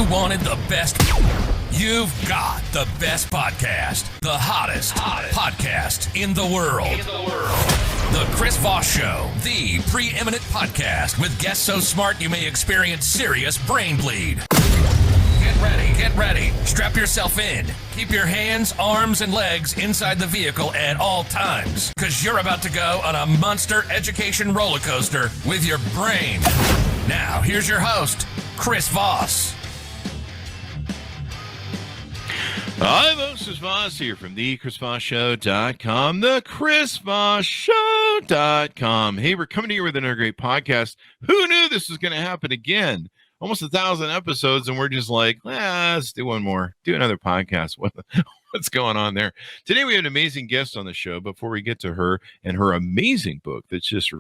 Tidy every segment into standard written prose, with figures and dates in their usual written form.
You wanted the best. You've got the best podcast. The hottest podcast in the world. The Chris Voss Show, the preeminent podcast with guests so smart you may experience serious brain bleed. Get ready. Strap yourself in. Keep your hands, arms, and legs inside the vehicle at all times, because you're about to go on a monster education roller coaster with your brain. Now, here's your host, Chris Voss. Hi, folks. Chris Voss here from the ChrisVossShow.com, the ChrisVossShow.com. Hey, we're coming to you with another great podcast. Who knew this was going to happen again? Almost 1,000 episodes, and we're just like, let's do one more, do another podcast. What's going on there? Today we have an amazing guest on the show. Before we get to her and her amazing book that's just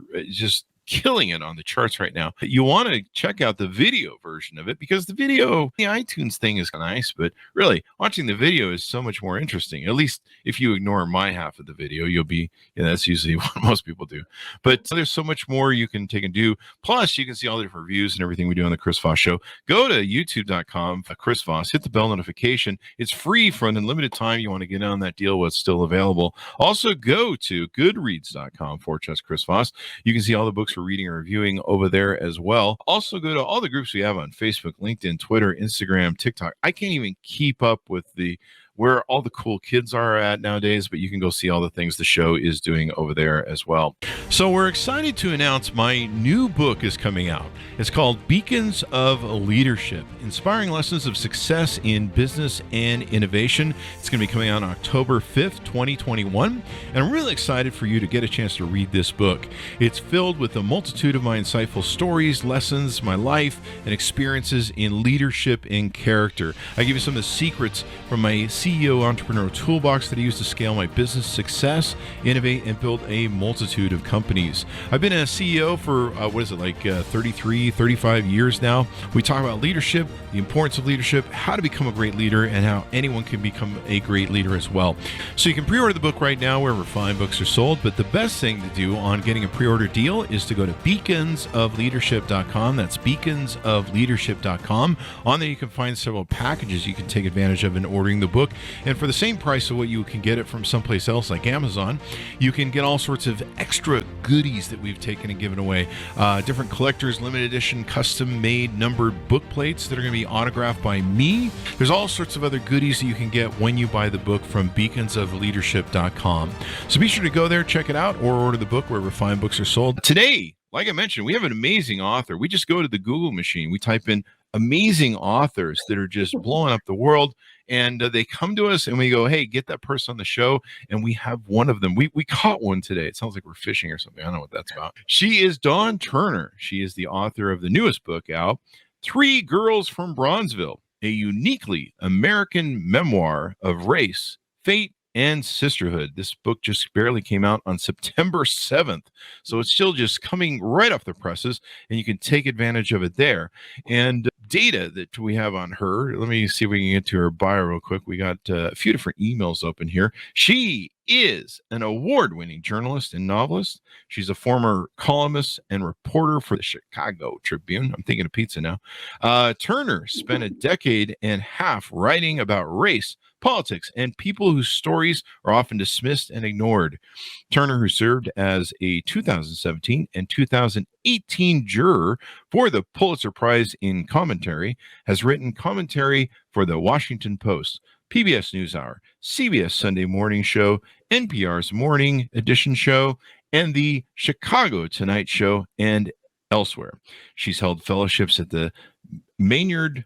killing it on the charts right now, you want to check out the video version of it, because the iTunes thing is nice, but really watching the video is so much more interesting. At least if you ignore my half of the video, you'll be, that's usually what most people do. But there's so much more you can take and do. Plus, you can see all the different reviews and everything we do on the Chris Voss Show. Go to youtube.com, Chris Voss, hit the bell notification. It's free for an unlimited time. You want to get on that deal while it's still available. Also, go to goodreads.com/Chris Voss. You can see all the books we're reading or reviewing over there as well. Also, go to all the groups we have on Facebook, LinkedIn, Twitter, Instagram, TikTok. I can't even keep up with where all the cool kids are at nowadays, but you can go see all the things the show is doing over there as well. So we're excited to announce my new book is coming out. It's called Beacons of Leadership, Inspiring Lessons of Success in Business and Innovation. It's going to be coming out on October 5th, 2021. And I'm really excited for you to get a chance to read this book. It's filled with a multitude of my insightful stories, lessons, my life, and experiences in leadership and character. I give you some of the secrets from my CEO entrepreneurial toolbox that I use to scale my business success, innovate, and build a multitude of companies. I've been a CEO for, 33, 35 years now. We talk about leadership, the importance of leadership, how to become a great leader, and how anyone can become a great leader as well. So you can pre-order the book right now wherever fine books are sold, but the best thing to do on getting a pre-order deal is to go to beaconsofleadership.com. That's beaconsofleadership.com. On there you can find several packages you can take advantage of in ordering the book. And for the same price of what you can get it from someplace else like Amazon, you can get all sorts of extra goodies that we've taken and given away. Different collectors, limited edition, custom-made numbered book plates that are going to be autographed by me. There's all sorts of other goodies that you can get when you buy the book from beaconsofleadership.com. So be sure to go there, check it out, or order the book wherever fine books are sold. Today, like I mentioned, we have an amazing author. We just go to the Google machine. We type in amazing authors that are just blowing up the world. And they come to us and we go, hey, get that person on the show. And we have one of them. We caught one today. It sounds like we're fishing or something. I don't know what that's about. She is Dawn Turner. She is the author of the newest book out, 3 Girls from Bronzeville, a uniquely American memoir of race, fate, and sisterhood. This book just barely came out on September 7th. So it's still just coming right off the presses, and you can take advantage of it there. And data that we have on her, let me see if we can get to her bio real quick. We got a few different emails open here. She is an award-winning journalist and novelist. She's a former columnist and reporter for the Chicago Tribune. I'm thinking of pizza now. Turner spent a decade and half writing about race, politics, and people whose stories are often dismissed and ignored. Turner, who served as a 2017 and 2018 juror for the Pulitzer Prize in Commentary, has written commentary for the Washington Post, PBS NewsHour, CBS Sunday Morning Show, NPR's Morning Edition Show, and the Chicago Tonight Show, and elsewhere. She's held fellowships at the Maynard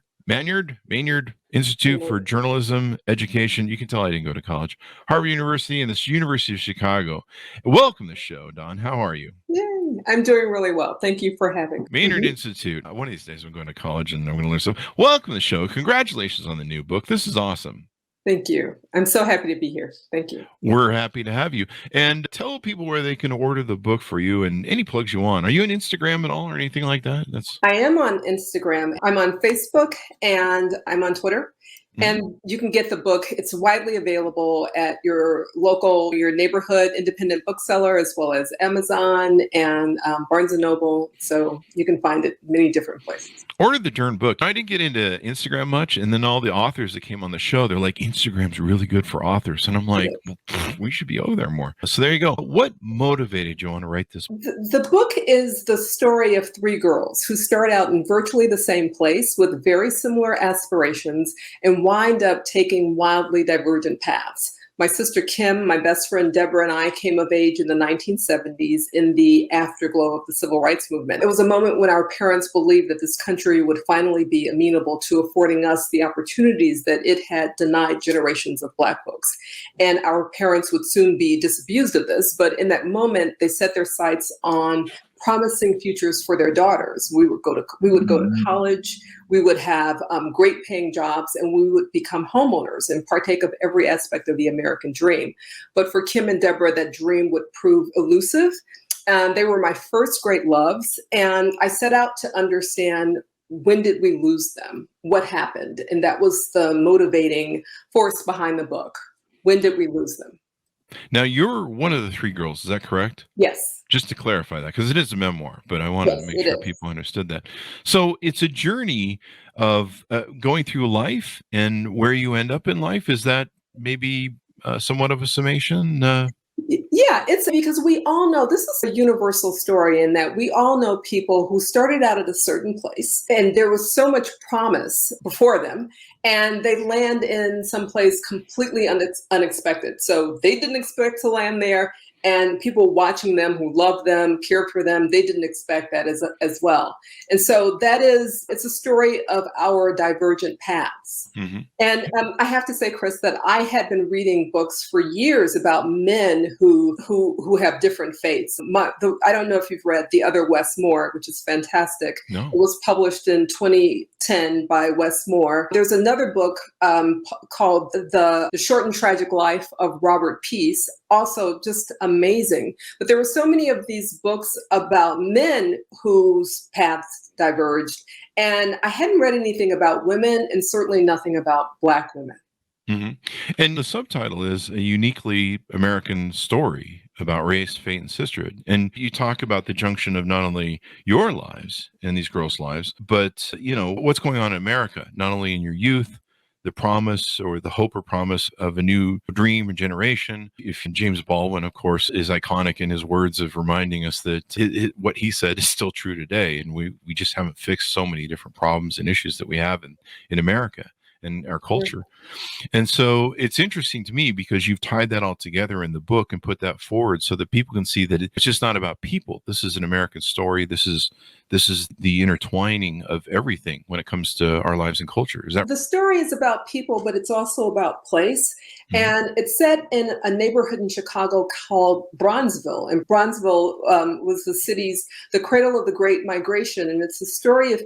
Institute for Journalism Education. You can tell I didn't go to college. Harvard University and the University of Chicago. Welcome to the show, Dawn. How are you? Yay. I'm doing really well. Thank you for having me. Maynard Institute. One of these days I'm going to college and I'm going to learn stuff. Welcome to the show. Congratulations on the new book. This is awesome. Thank you. I'm so happy to be here. Thank you. We're happy to have you. And tell people where they can order the book for you and any plugs you want. Are you on Instagram at all or anything like that? I am on Instagram. I'm on Facebook and I'm on Twitter. And you can get the book. It's widely available at your neighborhood independent bookseller, as well as Amazon and Barnes & Noble. So you can find it many different places. Order the darn book. I didn't get into Instagram much, and then all the authors that came on the show, they're like, Instagram's really good for authors. And I'm like, well, we should be over there more. So there you go. What motivated you on to write this? The book is the story of three girls who start out in virtually the same place with very similar aspirations and wind up taking wildly divergent paths. My sister Kim, my best friend Deborah, and I came of age in the 1970s in the afterglow of the civil rights movement. It was a moment when our parents believed that this country would finally be amenable to affording us the opportunities that it had denied generations of Black folks. And our parents would soon be disabused of this, but in that moment, they set their sights on promising futures for their daughters. We would go to college, we would have great paying jobs, and we would become homeowners and partake of every aspect of the American dream. But for Kim and Deborah, that dream would prove elusive. They were my first great loves, and I set out to understand, when did we lose them? What happened? And that was the motivating force behind the book. When did we lose them? Now, you're one of the three girls, is that correct? Yes. Just to clarify that, because it is a memoir, but I wanted to make sure people understood that. So it's a journey of going through life and where you end up in life. Is that maybe somewhat of a summation? Yeah, it's because we all know this is a universal story in that we all know people who started out at a certain place and there was so much promise before them and they land in some place completely unexpected. So they didn't expect to land there, and people watching them who loved them, cared for them, they didn't expect that as well. And so it's a story of our divergent paths. Mm-hmm. And I have to say, Chris, that I had been reading books for years about men who have different fates. I don't know if you've read The Other Wes Moore, which is fantastic. No. It was published in 2010 by Wes Moore. There's another book called The Short and Tragic Life of Robert Peace, also just amazing. But there were so many of these books about men whose paths diverged, and I hadn't read anything about women, and certainly nothing about Black women. Mm-hmm. And the subtitle is A Uniquely American Story About Race, Fate, and Sisterhood. And you talk about the junction of not only your lives and these girls' lives, but, what's going on in America, not only in your youth, the promise or the hope or promise of a new dream or generation. If James Baldwin, of course, is iconic in his words of reminding us that what he said is still true today. And we just haven't fixed so many different problems and issues that we have in America and our culture. And so it's interesting to me because you've tied that all together in the book and put that forward so that people can see that it's just not about people. This is an American story. This is the intertwining of everything when it comes to our lives and culture. Is that the story is about people, but it's also about place. Mm-hmm. And it's set in a neighborhood in Chicago called Bronzeville. And Bronzeville was the cradle of the Great Migration. And it's the story of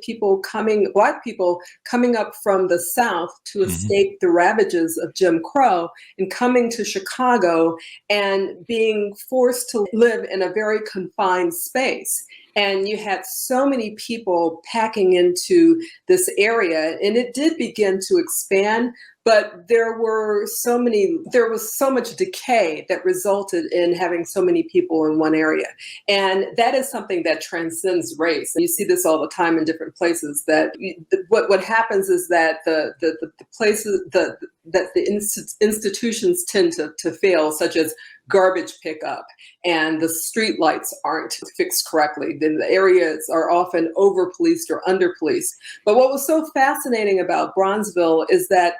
Black people coming up from the South to escape the ravages of Jim Crow and coming to Chicago and being forced to live in a very confined space. And you had so many people packing into this area, and it did begin to expand, but there was so much decay that resulted in having so many people in one area. And that is something that transcends race. And you see this all the time in different places, that what happens is that the places that the institutions tend to fail, such as garbage pickup, and the street lights aren't fixed correctly. Then the areas are often over-policed or under-policed. But what was so fascinating about Bronzeville is that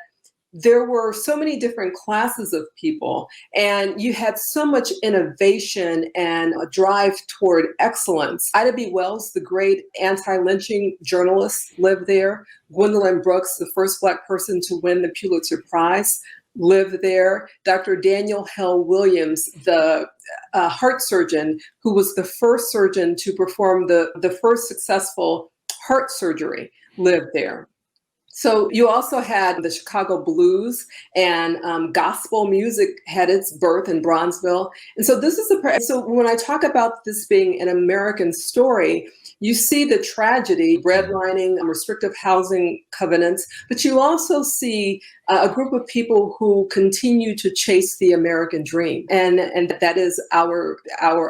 there were so many different classes of people, and you had so much innovation and a drive toward excellence. Ida B. Wells, the great anti-lynching journalist, lived there. Gwendolyn Brooks, the first Black person to win the Pulitzer Prize, lived there. Dr. Daniel Hell Williams, the heart surgeon, who was the first surgeon to perform the first successful heart surgery, lived there. So you also had the Chicago blues, and gospel music had its birth in Bronzeville. And so so when I talk about this being an American story, you see the tragedy, redlining, restrictive housing covenants, but you also see a group of people who continue to chase the American dream. And that is our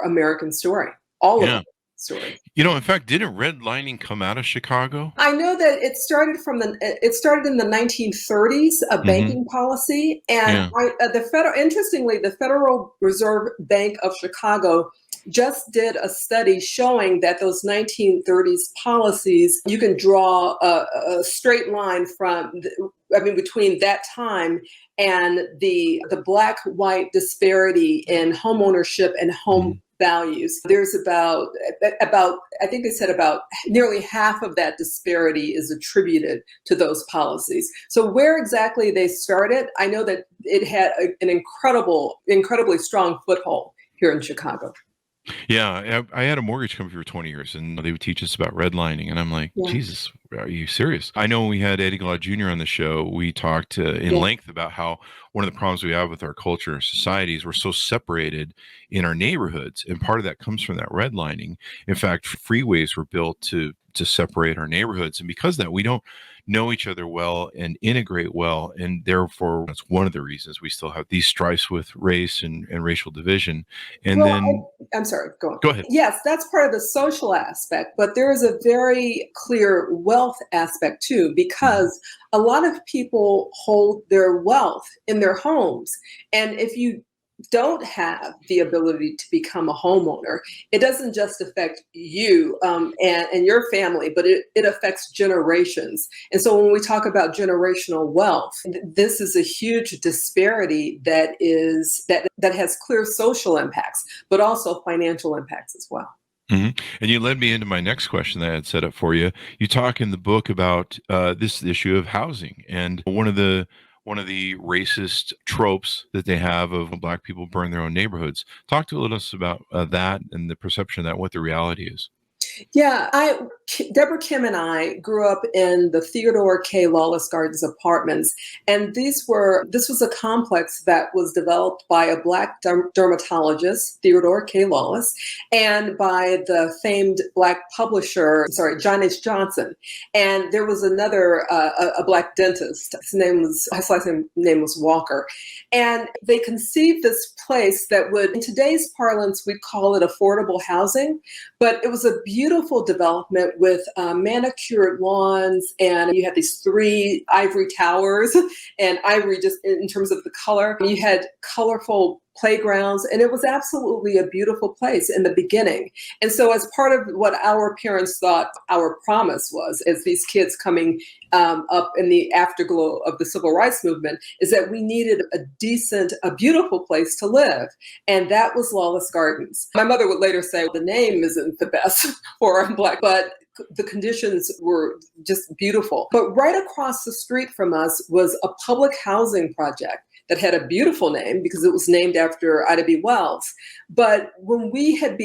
American story, all of it. Story. In fact, didn't redlining come out of Chicago? I know that it started in the 1930s, a banking policy, and interestingly, the Federal Reserve Bank of Chicago just did a study showing that those 1930s policies, you can draw a straight line between that time and the black-white disparity in home ownership and home values. There's about I think they said about nearly half of that disparity is attributed to those policies. So where exactly they started, I know that it had an incredibly strong foothold here in Chicago. Yeah, I had a mortgage company for 20 years, and they would teach us about redlining, and I'm like, Jesus, are you serious? I know when we had Eddie Glaude Jr. on the show, we talked in length about how one of the problems we have with our culture and societies, we're so separated in our neighborhoods, and part of that comes from that redlining. In fact, freeways were built to separate our neighborhoods, and because of that, we don't know each other well and integrate well, and therefore that's one of the reasons we still have these strifes with race and racial division. And I'm sorry, go on. Go ahead. Yes, that's part of the social aspect, but there is a very clear wealth aspect too, because a lot of people hold their wealth in their homes, and if you don't have the ability to become a homeowner, it doesn't just affect you and your family, but it affects generations. And so when we talk about generational wealth, this is a huge disparity that has clear social impacts, but also financial impacts as well. And you led me into my next question that I had set up for you. You talk in the book about this issue of housing, and one of the racist tropes that they have of Black people burn their own neighborhoods. Talk to us about that and the perception of that, what the reality is. Yeah, Deborah Kim and I grew up in the Theodore K. Lawless Gardens apartments, and this was a complex that was developed by a Black dermatologist, Theodore K. Lawless, and by the famed Black publisher, John H. Johnson. And there was another, a Black dentist. His last name was Walker. And they conceived this place that would, in today's parlance, we'd call it affordable housing, but it was a beautiful development with manicured lawns, and you had these 3 ivory towers, and ivory just in terms of the color. You had colorful playgrounds, and it was absolutely a beautiful place in the beginning. And so as part of what our parents thought our promise was, as these kids coming up in the afterglow of the civil rights movement, is that we needed a beautiful place to live. And that was Lawless Gardens. My mother would later say, the name isn't the best for a Black, but the conditions were just beautiful. But right across the street from us was a public housing project that had a beautiful name because it was named after Ida B. Wells. But when we were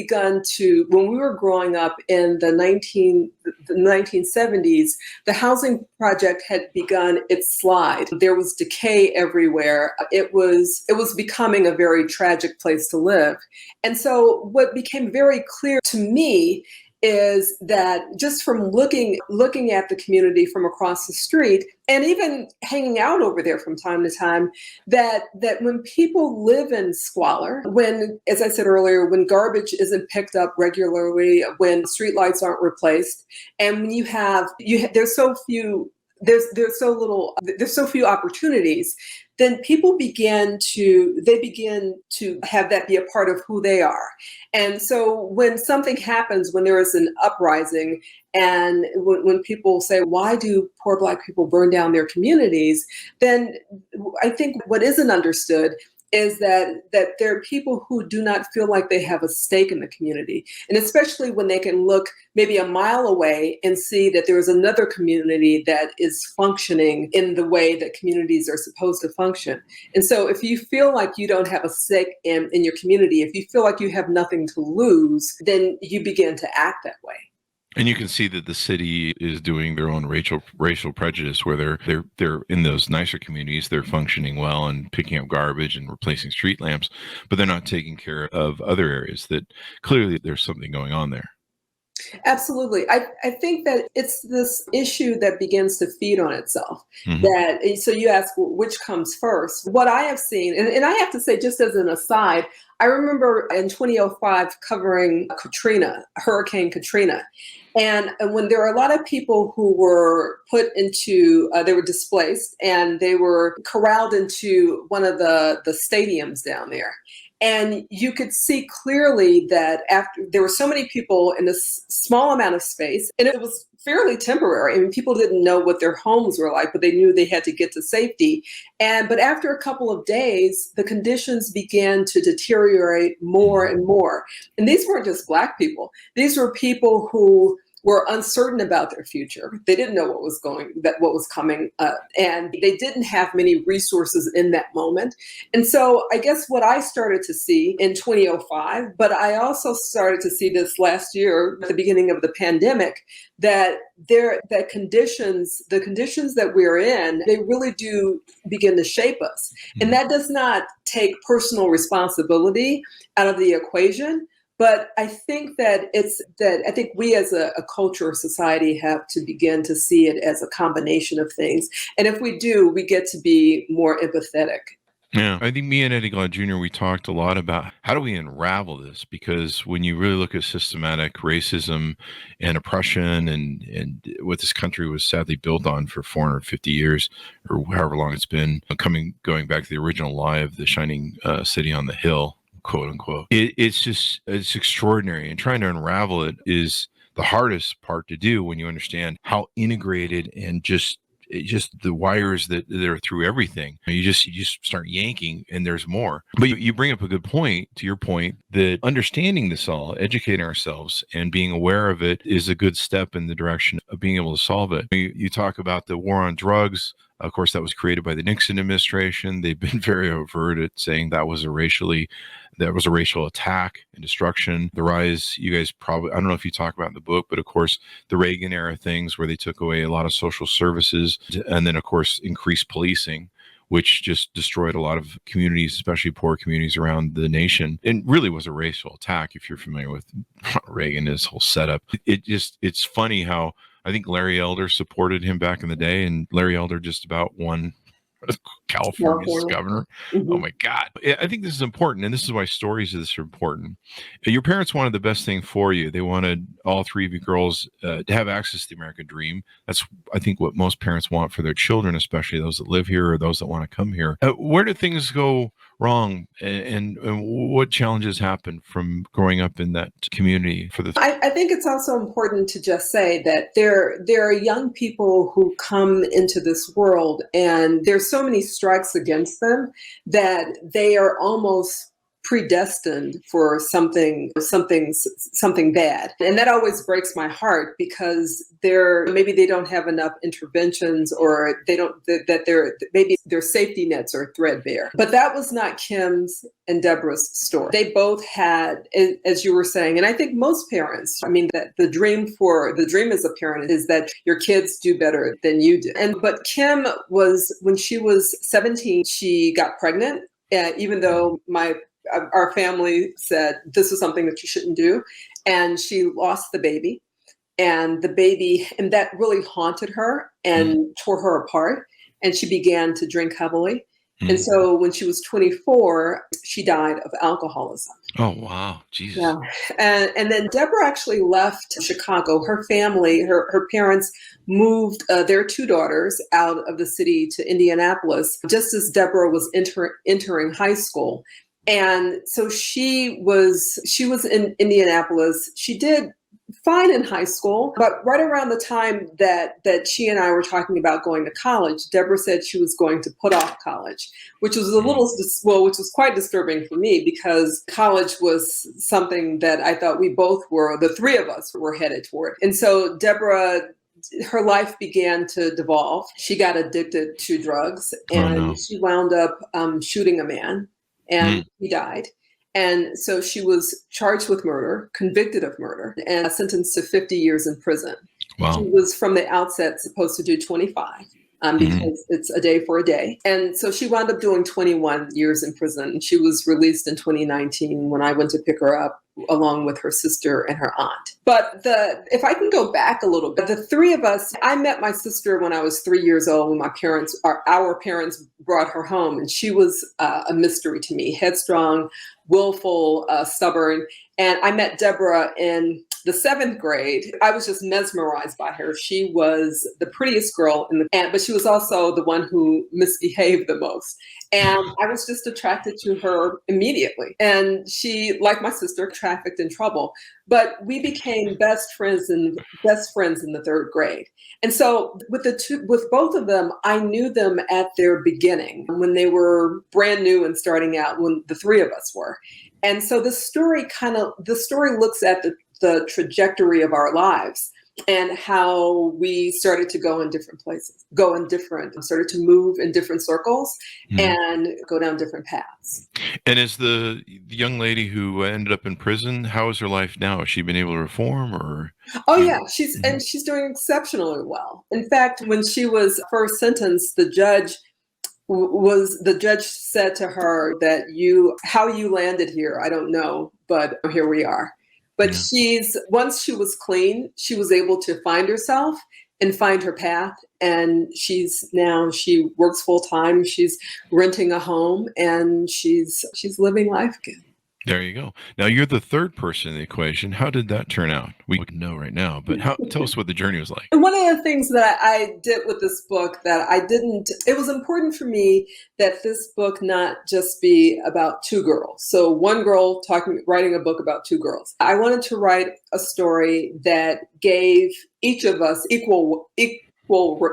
growing up in the 1970s, the housing project had begun its slide. There was decay everywhere. It was becoming a very tragic place to live. And so what became very clear to me is that just from looking at the community from across the street, and even hanging out over there from time to time, that when people live in squalor, when, as I said earlier, when garbage isn't picked up regularly, when streetlights aren't replaced, and when there's so few opportunities, then people begin to have that be a part of who they are. And so when something happens, when there is an uprising, and when people say, why do poor Black people burn down their communities? Then I think what isn't understood is that there are people who do not feel like they have a stake in the community. And especially when they can look maybe a mile away and see that there is another community that is functioning in the way that communities are supposed to function. And so if you feel like you don't have a stake in your community, if you feel like you have nothing to lose, then you begin to act that way. And you can see that the city is doing their own racial prejudice, where they're in those nicer communities, they're functioning well and picking up garbage and replacing street lamps, but they're not taking care of other areas that clearly there's something going on there. Absolutely. I think that it's this issue that begins to feed on itself. So you ask, well, which comes first? What I have seen, and I have to say, just as an aside, I remember in 2005 covering Hurricane Katrina. And when there were a lot of people who were put into, they were displaced and they were corralled into one of the stadiums down there. And you could see clearly that after there were so many people in this small amount of space, and it was fairly temporary. I mean, people didn't know what their homes were like, but they knew they had to get to safety. But after a couple of days, the conditions began to deteriorate more and more. And these weren't just Black people. These were people who were uncertain about their future. They didn't know what was coming, and they didn't have many resources in that moment. And so I guess what I started to see in 2005, but I also started to see this last year at the beginning of the pandemic, that the conditions that we're in, they really do begin to shape us. And that does not take personal responsibility out of the equation. But I think that I think we as a culture or society have to begin to see it as a combination of things. And if we do, we get to be more empathetic. Yeah, I think me and Eddie Glaude Jr., we talked a lot about how do we unravel this? Because when you really look at systematic racism and oppression and what this country was sadly built on for 450 years or however long it's been, going back to the original lie of the shining city on the hill, quote unquote. It's extraordinary. And trying to unravel it is the hardest part to do when you understand how integrated and just the wires that are through everything. You just start yanking and there's more. But you bring up a good point, to your point, that understanding this all, educating ourselves and being aware of it is a good step in the direction of being able to solve it. You talk about the war on drugs. Of course, that was created by the Nixon administration. They've been very overt at saying that was a racial attack and destruction. The rise, you guys probably, I don't know if you talk about in the book, but of course, the Reagan era things where they took away a lot of social services and then, of course, increased policing, which just destroyed a lot of communities, especially poor communities around the nation. And really was a racial attack, if you're familiar with Reagan, his whole setup. It's funny how I think Larry Elder supported him back in the day, and Larry Elder just about won California's governor. Oh my God. I think this is important. And this is why stories of this are important. Your parents wanted the best thing for you. They wanted all three of you girls to have access to the American dream. That's, I think, what most parents want for their children, especially those that live here or those that want to come here. Where do things go wrong and what challenges happen from growing up in that community for the I think it's also important to just say that there are young people who come into this world and there's so many strikes against them that they are almost predestined for something bad. And that always breaks my heart because maybe they don't have enough interventions or maybe their safety nets are threadbare. But that was not Kim's and Deborah's story. They both had, as you were saying, and I think most parents, that the dream as a parent is that your kids do better than you do. But Kim when she was 17, she got pregnant, even though our family said this is something that you shouldn't do. And she lost the baby. And that really haunted her and tore her apart. And she began to drink heavily. And so when she was 24, she died of alcoholism. Oh, wow. Jesus. Yeah. And then Deborah actually left Chicago. Her family, her parents moved their two daughters out of the city to Indianapolis just as Deborah was entering high school. And so she was in Indianapolis. She did fine in high school, but right around the time that she and I were talking about going to college, Deborah said she was going to put off college, which was which was quite disturbing for me because college was something that I thought the three of us were headed toward. And so Deborah, her life began to devolve. She got addicted to drugs and she wound up shooting a man. And he died. And so she was charged with murder, convicted of murder, and sentenced to 50 years in prison. Wow. She was from the outset supposed to do 25. Because it's a day for a day. And so she wound up doing 21 years in prison. She was released in 2019 when I went to pick her up along with her sister and her aunt. But if I can go back a little bit, the three of us, I met my sister when I was 3 years old when our parents brought her home. And she was a mystery to me, headstrong, willful, stubborn. And I met Deborah in the 7th grade. I was just mesmerized by her. She was the prettiest girl but she was also the one who misbehaved the most. And I was just attracted to her immediately. And she, like my sister, trafficked in trouble. But we became best friends in the 3rd grade. And so with both of them, I knew them at their beginning when they were brand new and starting out, when the three of us were. And so the story looks at the trajectory of our lives and how we started to go in different places, started to move in different circles and go down different paths. And is the young lady who ended up in prison, how is her life now? Has she been able to reform or? Oh yeah, she's doing exceptionally well. In fact, when she was first sentenced, the judge said to her that how you landed here, I don't know, but here we are. But once she was clean, she was able to find herself and find her path. And she works full time. She's renting a home and she's living life again. There you go. Now you're the third person in the equation. How did that turn out? We can know right now, but tell us what the journey was like. And one of the things that I did with this book it was important for me that this book not just be about two girls. So one girl writing a book about two girls. I wanted to write a story that gave each of us equal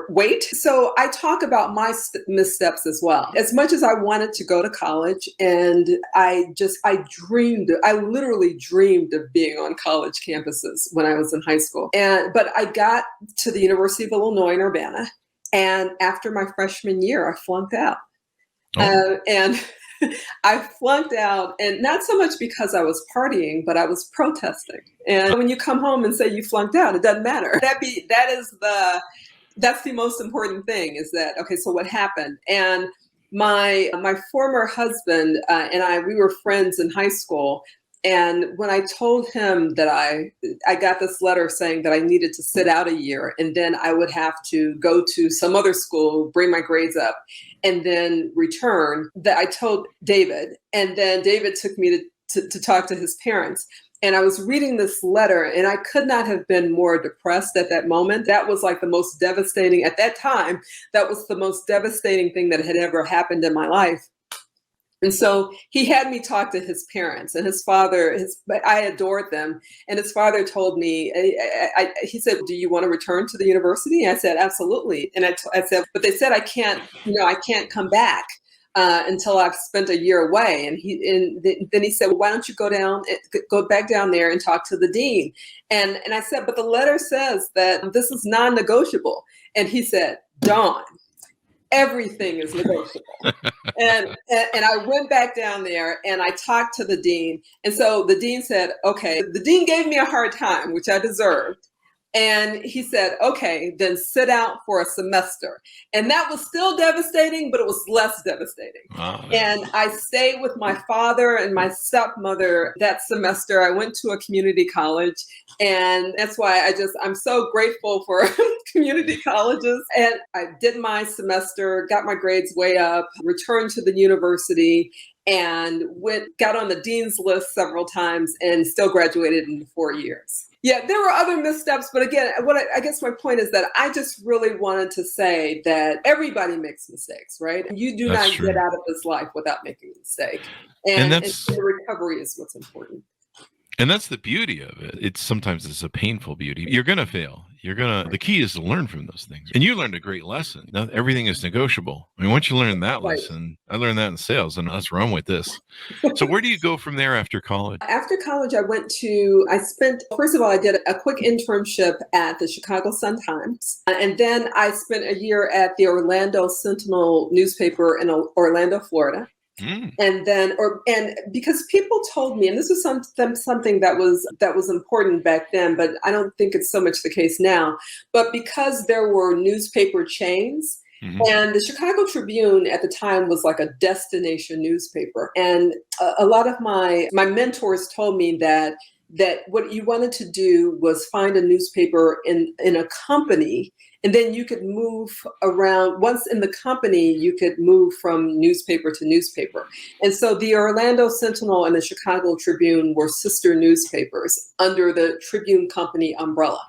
weight. So I talk about my missteps as well. As much as I wanted to go to college, and I literally dreamed of being on college campuses when I was in high school. But I got to the University of Illinois in Urbana, and after my freshman year, I flunked out. And I flunked out, and not so much because I was partying, but I was protesting. And when you come home and say you flunked out, it doesn't matter. That's the most important thing, is that, okay, so what happened? And my former husband and we were friends in high school. And when I told him that I got this letter saying that I needed to sit out a year and then I would have to go to some other school, bring my grades up, and then return, that I told David. And then David took me to talk to his parents. And I was reading this letter, and I could not have been more depressed at that moment. That was like the most devastating, at that time, that was the most devastating thing that had ever happened in my life. And so he had me talk to his parents, and his father, I adored them. And his father told me, he said, "Do you want to return to the university?" I said, "Absolutely." And I said, "But they said I can't come back until I've spent a year away." And then he said, "Well, why don't you go back down there and talk to the dean?" And I said, "But the letter says that this is non-negotiable." And he said, "Dawn, everything is negotiable." and I went back down there and I talked to the dean. And so the dean said, okay, the dean gave me a hard time, which I deserved. And he said, okay, then sit out for a semester. And that was still devastating, but it was less devastating. Wow. And I stayed with my father and my stepmother that semester. I went to a community college. And that's why I'm so grateful for community colleges. And I did my semester, got my grades way up, returned to the university, and got on the dean's list several times and still graduated in 4 years. Yeah, there were other missteps, but again, I guess my point is that I just really wanted to say that everybody makes mistakes, right? You do not get out of this life without making a mistake. And the recovery is what's important. And that's the beauty of it. Sometimes it's a painful beauty. You're going to fail. The key is to learn from those things. And you learned a great lesson. Now, everything is negotiable. I mean, once you learn that lesson, I learned that in sales, and let's run with this. So where do you go from there after college? After college, first of all, I did a quick internship at the Chicago Sun-Times. And then I spent a year at the Orlando Sentinel newspaper in Orlando, Florida. Mm. And because people told me, and this was something that was important back then, but I don't think it's so much the case now. But because there were newspaper chains, and the Chicago Tribune at the time was like a destination newspaper, and a lot of my mentors told me that what you wanted to do was find a newspaper in a company, and then you could move around. Once in the company, you could move from newspaper to newspaper. And so the Orlando Sentinel and the Chicago Tribune were sister newspapers under the Tribune Company umbrella.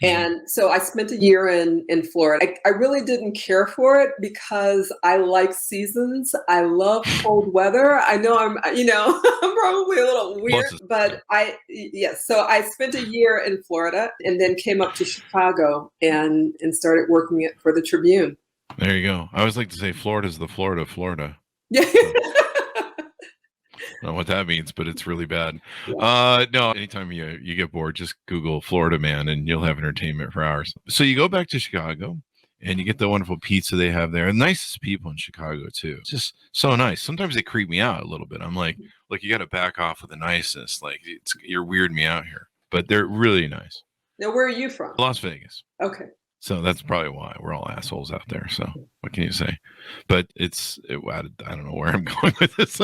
And so I spent a year in Florida. I really didn't care for it because I like seasons. I love cold weather. I know I'm probably a little weird, but so I spent a year in Florida and then came up to Chicago and started working for the Tribune. There you go. I always like to say Florida's the Florida of Florida. Yeah. I don't know what that means, but it's really bad. No, anytime you get bored, just Google Florida man and you'll have entertainment for hours. So you go back to Chicago and you get the wonderful pizza they have there. The nicest people in Chicago, too. It's just so nice. Sometimes they creep me out a little bit. I'm like, look, you got to back off with the niceness. Like, you're weirding me out here. But they're really nice. Now, where are you from? Las Vegas. Okay. So that's probably why we're all assholes out there. So what can you say? But I don't know where I'm going with this.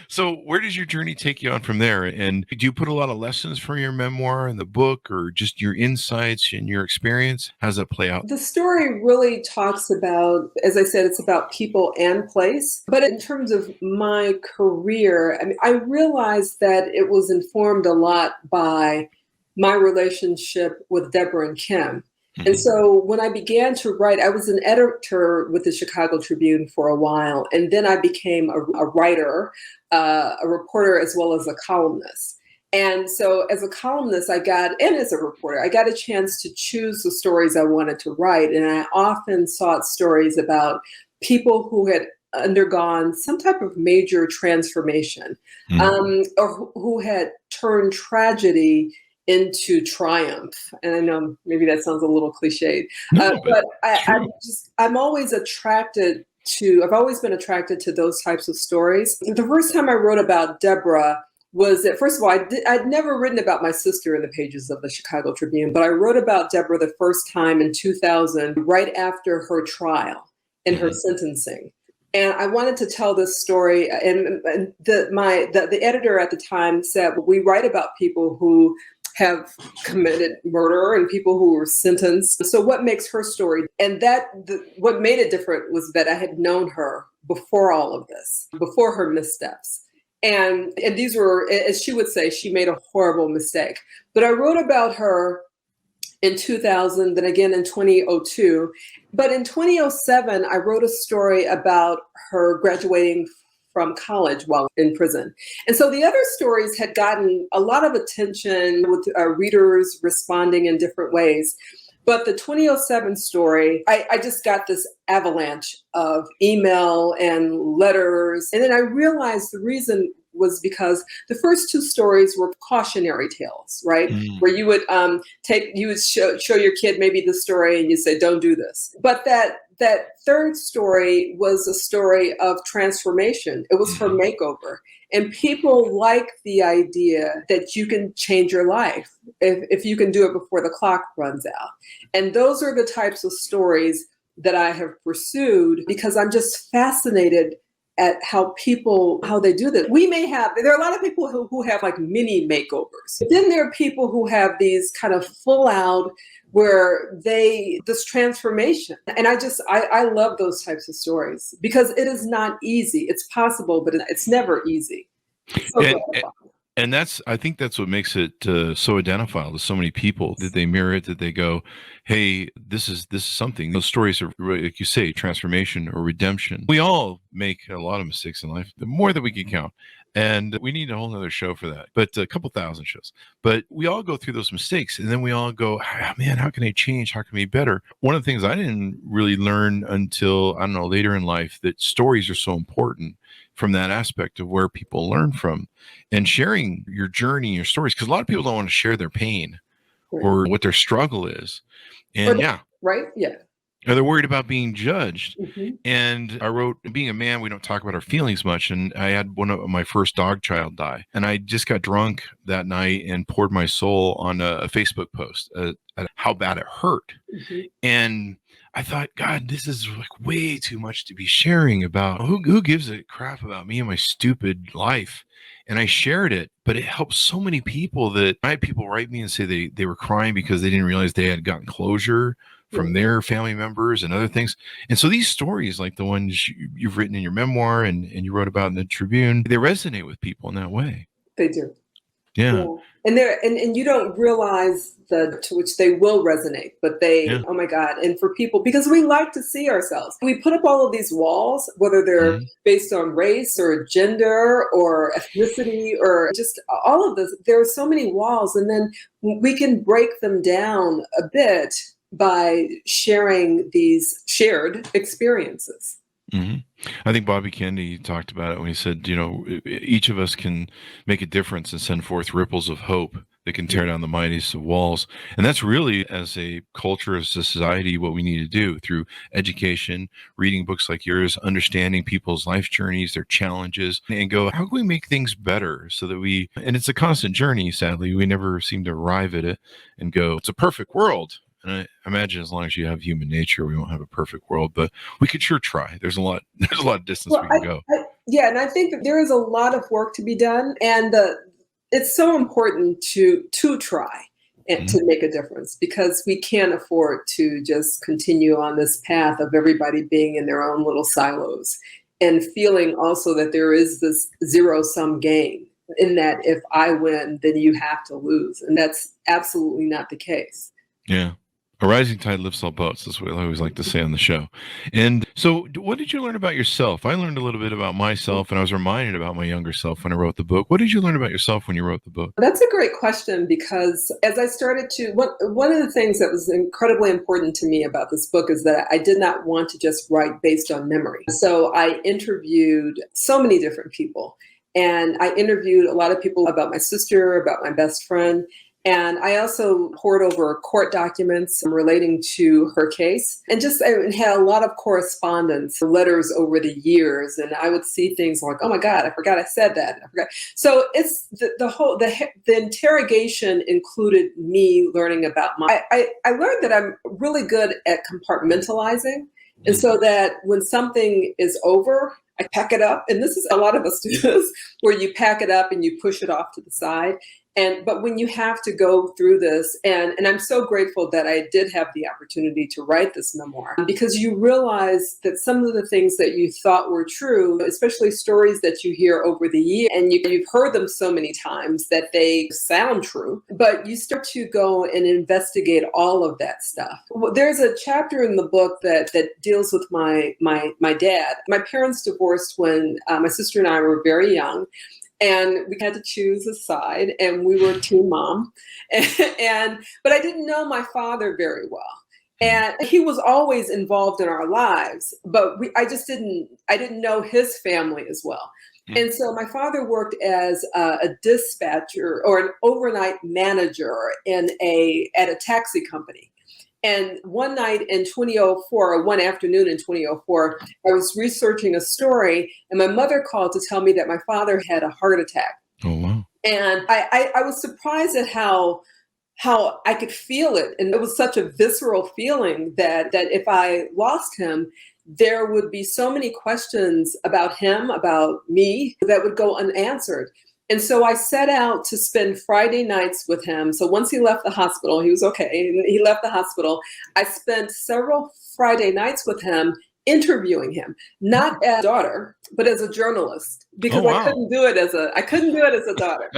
So where does your journey take you on from there? And do you put a lot of lessons from your memoir in the book, or just your insights and your experience? How does that play out? The story really talks about, as I said, it's about people and place. But in terms of my career, I realized that it was informed a lot by my relationship with Deborah and Kim. And so when I began to write, I was an editor with the Chicago Tribune for a while, and then I became a writer, a reporter, as well as a columnist. And so as a columnist, and as a reporter, I got a chance to choose the stories I wanted to write. And I often sought stories about people who had undergone some type of major transformation, or who had turned tragedy into triumph. And I know maybe that sounds a little cliched, but I've always been attracted to those types of stories. The first time I wrote about Deborah was that, first of all, I'd never written about my sister in the pages of the Chicago Tribune, but I wrote about Deborah the first time in 2000, right after her trial and her sentencing. And I wanted to tell this story, and the editor at the time said, well, we write about people who have committed murder and people who were sentenced. So what makes her story? And what made it different was that I had known her before all of this, before her missteps. And these were, as she would say, she made a horrible mistake. But I wrote about her in 2000, then again in 2002. But in 2007, I wrote a story about her graduating from college while in prison. And so the other stories had gotten a lot of attention, with readers responding in different ways. But the 2007 story, I just got this avalanche of email and letters. And then I realized the reason was because the first two stories were cautionary tales, right? Where you would show your kid maybe the story and you say, don't do this. But that third story was a story of transformation. It was her makeover. And people like the idea that you can change your life if you can do it before the clock runs out. And those are the types of stories that I have pursued because I'm just fascinated at how they do this. There are a lot of people who have like mini makeovers. Then there are people who have these kind of full out where this transformation. And I love those types of stories because it is not easy. It's possible, but it's never easy. And I think that's what makes it so identifiable to so many people, that they mirror it, that they go, hey, this is something. Those stories are, like you say, transformation or redemption. We all make a lot of mistakes in life, the more that we can count. And we need a whole nother show for that, but a couple thousand shows. But we all go through those mistakes, and then we all go, man, how can I change? How can I be better? One of the things I didn't really learn until, I don't know, later in life, that stories are so important from that aspect of where people learn from, and sharing your journey, your stories. Because a lot of people don't want to share their pain or what their struggle is. And right? Yeah. Or they're worried about being judged. Mhm. And I wrote, being a man, we don't talk about our feelings much. And I had one of my first dog child die. And I just got drunk that night and poured my soul on a Facebook post at how bad it hurt. Mhm. And I thought, God, this is like way too much to be sharing about. Who gives a crap about me and my stupid life? And I shared it, but it helped so many people that I had people write me and say they were crying because they didn't realize they had gotten closure from their family members and other things. And so these stories, like the ones you've written in your memoir and you wrote about in the Tribune, they resonate with people in that way. They do. Yeah. Yeah. And you don't realize to which they will resonate, but oh my God. And for people, because we like to see ourselves, we put up all of these walls, whether they're based on race or gender or ethnicity or just all of this. There are so many walls, and then we can break them down a bit by sharing these shared experiences. Mm-hmm. I think Bobby Kennedy talked about it when he said, each of us can make a difference and send forth ripples of hope that can tear down the mightiest of walls. And that's really, as a culture, as a society, what we need to do through education, reading books like yours, understanding people's life journeys, their challenges, and go, how can we make things better so that and it's a constant journey, sadly. We never seem to arrive at it and go, it's a perfect world. And I imagine as long as you have human nature, we won't have a perfect world, but we could sure try. There's a lot of distance we can go. And I think that there is a lot of work to be done, and it's so important to try and to make a difference, because we can't afford to just continue on this path of everybody being in their own little silos and feeling also that there is this zero-sum game in that if I win, then you have to lose. And that's absolutely not the case. Yeah. A rising tide lifts all boats. That's what I always like to say on the show. And so what did you learn about yourself? I learned a little bit about myself, and I was reminded about my younger self when I wrote the book. What did you learn about yourself when you wrote the book? That's a great question, because as I started to, one of the things that was incredibly important to me about this book is that I did not want to just write based on memory. So I interviewed so many different people. And I interviewed a lot of people about my sister, about my best friend. And I also poured over court documents relating to her case, and I had a lot of correspondence, letters over the years. And I would see things like, oh my God, I forgot I said that. I forgot. So it's the interrogation included me learning about I learned that I'm really good at compartmentalizing. And so that when something is over, I pack it up. And this is, a lot of us do this, where you pack it up and you push it off to the side. But when you have to go through this, and I'm so grateful that I did have the opportunity to write this memoir, because you realize that some of the things that you thought were true, especially stories that you hear over the years, and you've heard them so many times that they sound true, but you start to go and investigate all of that stuff. There's a chapter in the book that deals with my dad. My parents divorced when my sister and I were very young. And we had to choose a side, and we were team mom. But I didn't know my father very well. And he was always involved in our lives, but I didn't know his family as well. And so my father worked as a dispatcher or an overnight manager at a taxi company. And one night in 2004, or one afternoon in 2004, I was researching a story, and my mother called to tell me that my father had a heart attack. Oh, wow. And I was surprised at how I could feel it. And it was such a visceral feeling that if I lost him, there would be so many questions about him, about me, that would go unanswered. And so I set out to spend Friday nights with him. So once he left the hospital, he was okay. He left the hospital. I spent several Friday nights with him, interviewing him, not as a daughter, but as a journalist, because I couldn't do it as a daughter.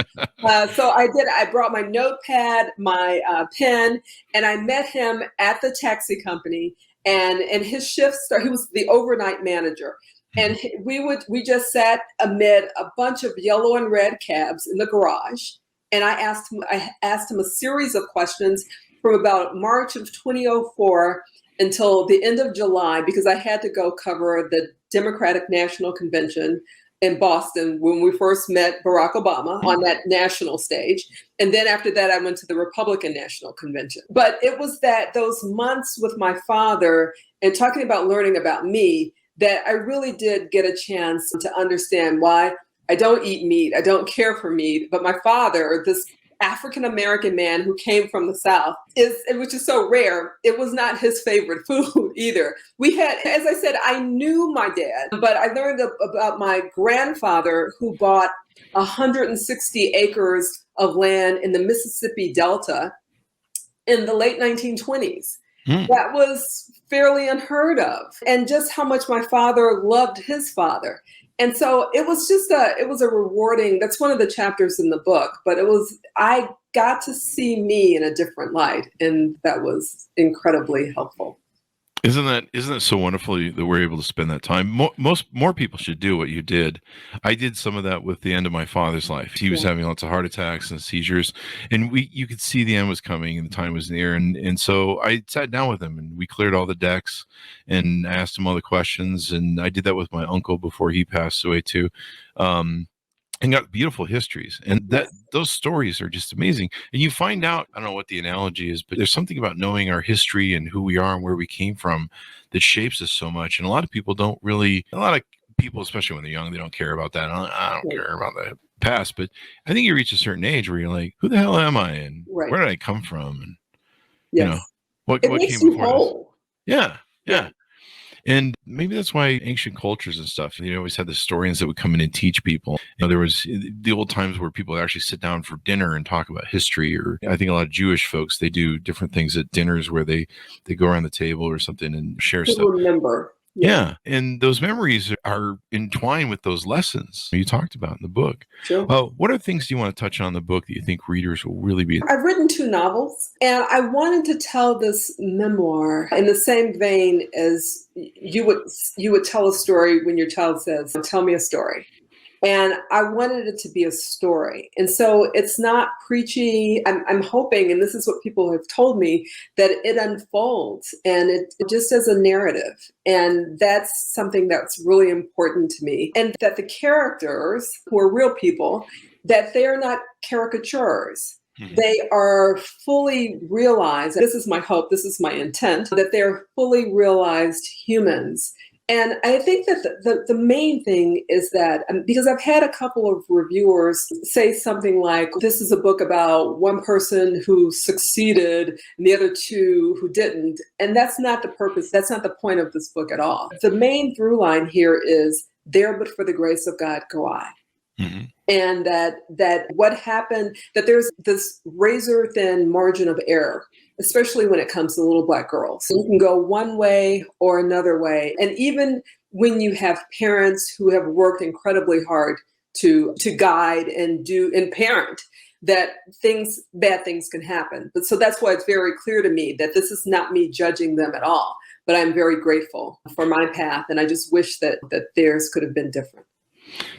So I did. I brought my notepad, my pen, and I met him at the taxi company. And his shift started. He was the overnight manager. And we just sat amid a bunch of yellow and red cabs in the garage. And I asked him a series of questions from about March of 2004 until the end of July, because I had to go cover the Democratic National Convention in Boston when we first met Barack Obama on that national stage. And then after that, I went to the Republican National Convention. But it was those months with my father and talking about learning about me, that I really did get a chance to understand why I don't eat meat. I don't care for meat. But my father, this African-American man who came from the South, which is so rare, it was not his favorite food either. We had, as I said, I knew my dad, but I learned about my grandfather who bought 160 acres of land in the Mississippi Delta in the late 1920s. That was fairly unheard of, and just how much my father loved his father. And so it was a rewarding, that's one of the chapters in the book, but I got to see me in a different light, and that was incredibly helpful. Isn't that so wonderful that we're able to spend that time? More people should do what you did. I did some of that with the end of my father's life. He was having lots of heart attacks and seizures, and you could see the end was coming and the time was near. And so I sat down with him and we cleared all the decks and asked him all the questions. And I did that with my uncle before he passed away too. And got beautiful histories, and those stories are just amazing. And you find out, I don't know what the analogy is, but there's something about knowing our history and who we are and where we came from that shapes us so much. And a lot of people, especially when they're young, they don't care about that. I don't care about the past, but I think you reach a certain age where you're like, who the hell am I, and where did I come from, and what makes came you before whole. this? Yeah. And maybe that's why ancient cultures and stuff, you always had the historians that would come in and teach people. There was the old times where people would actually sit down for dinner and talk about history, or I think a lot of Jewish folks, they do different things at dinners where they go around the table or something and share stuff. Remember. Yeah. And those memories are entwined with those lessons you talked about in the book. Sure. What other things do you want to touch on in the book that you think readers will really be? I've written 2 novels, and I wanted to tell this memoir in the same vein as you would tell a story when your child says, "Tell me a story." And I wanted it to be a story. And so it's not preachy. I'm hoping, and this is what people have told me, that it unfolds and it just as a narrative. And that's something that's really important to me. And that the characters, who are real people, that they're not caricatures. They are fully realized. This is my hope. This is my intent, that they're fully realized humans. And I think that the main thing is that, because I've had a couple of reviewers say something like, this is a book about one person who succeeded and the other 2 who didn't. And that's not the purpose. That's not the point of this book at all. The main through line here is, there but for the grace of God go I. Mm-hmm. And that what happened, that there's this razor thin margin of error, especially when it comes to little Black girls. You can go one way or another way. And even when you have parents who have worked incredibly hard to guide and parent, that bad things can happen. But so that's why it's very clear to me that this is not me judging them at all, but I'm very grateful for my path. And I just wish that theirs could have been different.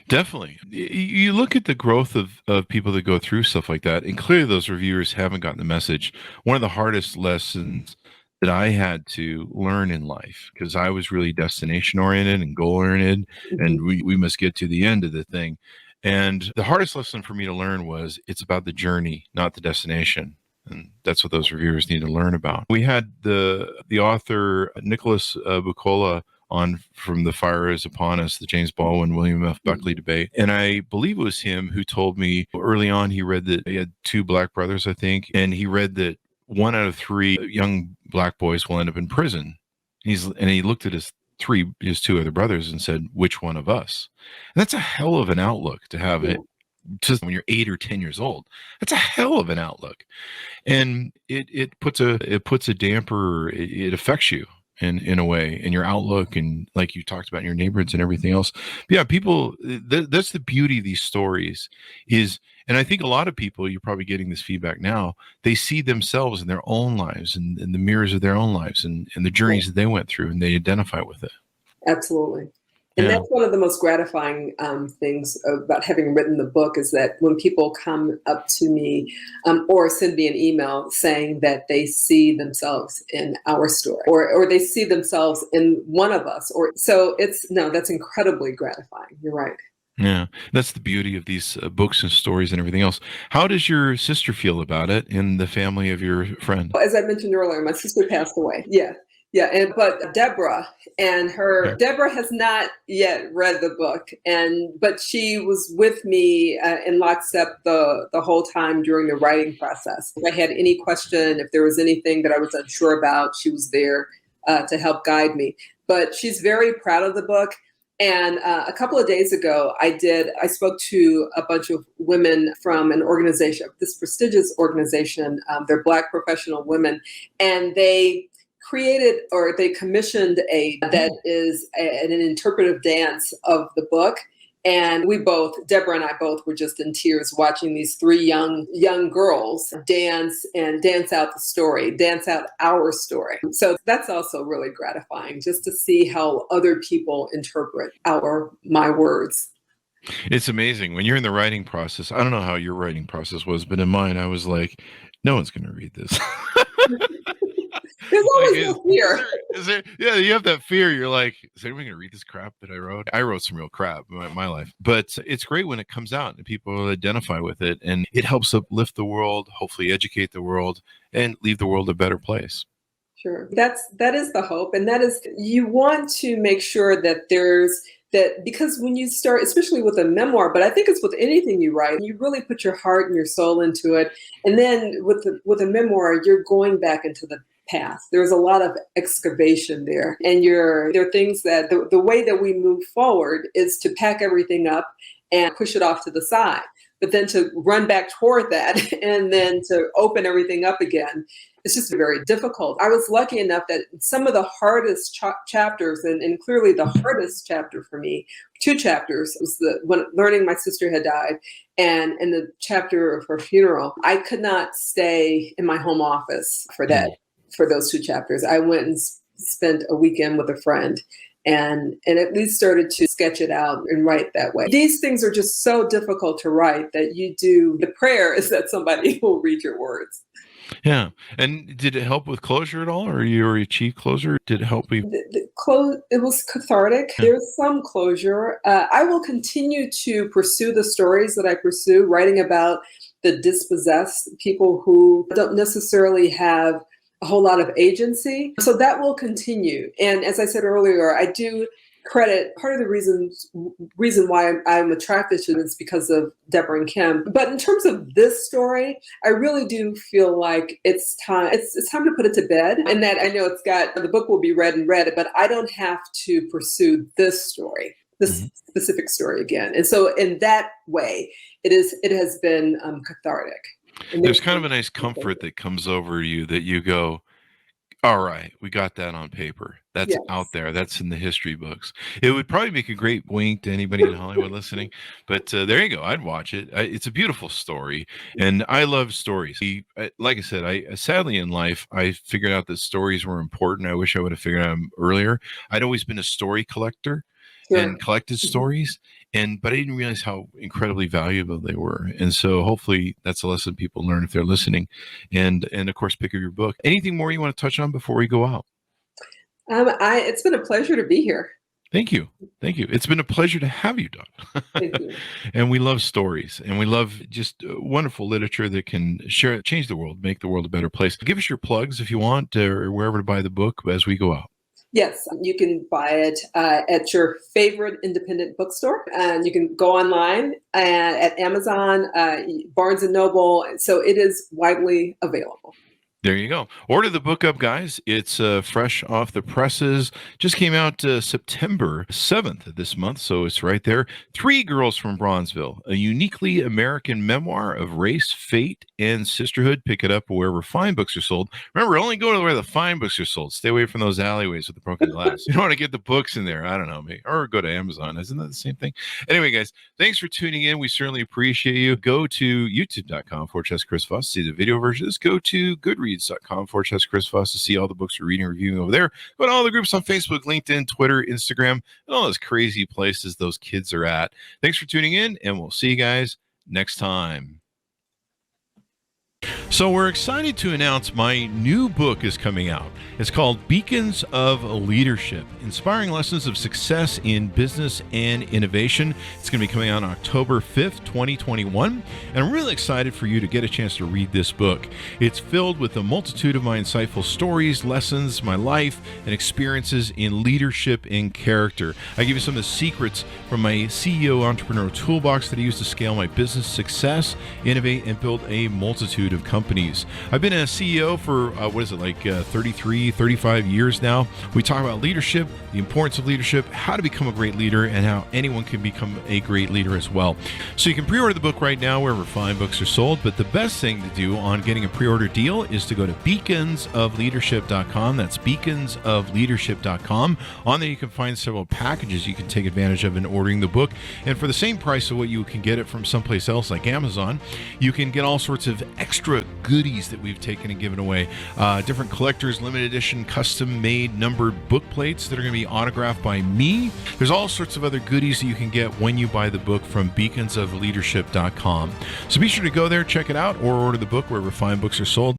Definitely. You look at the growth of people that go through stuff like that, and clearly those reviewers haven't gotten the message. One of the hardest lessons that I had to learn in life, because I was really destination oriented and goal oriented, and we must get to the end of the thing. And the hardest lesson for me to learn was, it's about the journey, not the destination. And that's what those reviewers need to learn about. We had the author, Nicholas Buccola, on from The Fire Is Upon Us, the James Baldwin, William F. Buckley debate. And I believe it was him who told me early on, he read that he had 2 Black brothers, I think, and he read that 1 out of 3 young Black boys will end up in prison. And he looked at his 2 other brothers and said, which one of us? And that's a hell of an outlook to have it just when you're 8 or 10 years old. That's a hell of an outlook. And it puts a damper, it affects you in a way, in your outlook, and like you talked about in your neighborhoods and everything else. But yeah, people, that's the beauty of these stories is, and I think a lot of people, you're probably getting this feedback now, they see themselves in their own lives and the mirrors of their own lives and the journeys that they went through, and they identify with it. Absolutely. And that's one of the most gratifying things about having written the book, is that when people come up to me or send me an email saying that they see themselves in our story, or they see themselves in one of us, that's incredibly gratifying. You're right. Yeah, that's the beauty of these books and stories and everything else. How does your sister feel about it, and the family of your friend? As I mentioned earlier, my sister passed away. Yeah. But Deborah Deborah has not yet read the book, but she was with me in lockstep the whole time during the writing process. If I had any question, if there was anything that I was unsure about, she was there to help guide me. But she's very proud of the book. And a couple of days ago, I spoke to a bunch of women from an organization, this prestigious organization. They're Black professional women, and they commissioned that is an interpretive dance of the book. And Deborah and I both were just in tears watching these three young girls dance out our story. So that's also really gratifying, just to see how other people interpret my words. It's amazing when you're in the writing process. I don't know how your writing process was, but in mine, I was like, no one's going to read this. There's always no fear. Is there, yeah, you have that fear. You're like, is anyone going to read this crap that I wrote? I wrote some real crap in my life. But it's great when it comes out and people identify with it. And it helps uplift the world, hopefully educate the world, and leave the world a better place. Sure. That is the hope. And that is, you want to make sure that because when you start, especially with a memoir, but I think it's with anything you write, you really put your heart and your soul into it. And then with a memoir, you're going back into the past. There's a lot of excavation there. And there are things that the way that we move forward is to pack everything up and push it off to the side. But then to run back toward that and then to open everything up again, it's just very difficult. I was lucky enough that some of the hardest chapters, and clearly the hardest chapter for me, 2 chapters, was when learning my sister had died, and in the chapter of her funeral. I could not stay in my home office for those 2 chapters. I went and spent a weekend with a friend and at least started to sketch it out and write that way. These things are just so difficult to write that the prayer is that somebody will read your words. Yeah. And did it help with closure at all, or you achieved closure? Did it help you? It was cathartic. Yeah. There's some closure. I will continue to pursue the stories that I pursue, writing about the dispossessed, people who don't necessarily have a whole lot of agency. So that will continue. And as I said earlier, I do credit part of the reason why I'm attracted to this because of Deborah and Kim. But in terms of this story, I really do feel like it's time to put it to bed. And that I know the book will be read, but I don't have to pursue this story, this specific story again. And so in that way, it has been cathartic. There's kind of a nice comfort that comes over you that you go, all right, we got that on paper. That's out there. That's in the history books. It would probably make a great wink to anybody in Hollywood listening. But there you go. I'd watch it. It's a beautiful story. And I love stories. Like I said, sadly in life, I figured out that stories were important. I wish I would have figured out them earlier. I'd always been a story collector. Sure. And collected stories, but I didn't realize how incredibly valuable they were. And so hopefully that's a lesson people learn if they're listening. And of course, pick up your book. Anything more you want to touch on before we go out? It's been a pleasure to be here. Thank you. It's been a pleasure to have you, Dawn. Thank you. And we love stories, and we love just wonderful literature that can change the world, make the world a better place. Give us your plugs if you want, or wherever to buy the book as we go out. Yes, you can buy it at your favorite independent bookstore, and you can go online at Amazon, Barnes & Noble. So it is widely available. There you go. Order the book up, guys. It's fresh off the presses. Just came out September 7th this month, so it's right there. 3 Girls from Bronzeville, a uniquely American memoir of race, fate, and sisterhood. Pick it up wherever fine books are sold. Remember, only go to where the fine books are sold. Stay away from those alleyways with the broken glass. You don't want to get the books in there. I don't know, maybe. Or go to Amazon. Isn't that the same thing? Anyway, guys, thanks for tuning in. We certainly appreciate you. Go to youtube.com/Chris Voss. See the video version of this. Go to goodreads.com/Chris Voss to see all the books we're reading and reviewing over there. Go to all the groups on Facebook, LinkedIn, Twitter, Instagram, and all those crazy places those kids are at. Thanks for tuning in, and we'll see you guys next time. So we're excited to announce my new book is coming out. It's called Beacons of Leadership, Inspiring Lessons of Success in Business and Innovation. It's going to be coming out on October 5th, 2021. And I'm really excited for you to get a chance to read this book. It's filled with a multitude of my insightful stories, lessons, my life, and experiences in leadership and character. I give you some of the secrets from my CEO entrepreneurial toolbox that I use to scale my business success, innovate, and build a multitude of companies. I've been a CEO for, 33, 35 years now. We talk about leadership, the importance of leadership, how to become a great leader, and how anyone can become a great leader as well. So you can pre-order the book right now wherever fine books are sold, but the best thing to do on getting a pre-order deal is to go to beaconsofleadership.com. That's beaconsofleadership.com. On there you can find several packages you can take advantage of in ordering the book. And for the same price of what you can get it from someplace else like Amazon, you can get all sorts of extra goodies that we've taken and given away. Different collectors, limited edition, custom-made numbered book plates that are going to be autographed by me. There's all sorts of other goodies that you can get when you buy the book from beaconsofleadership.com. So be sure to go there, check it out, or order the book wherever fine books are sold.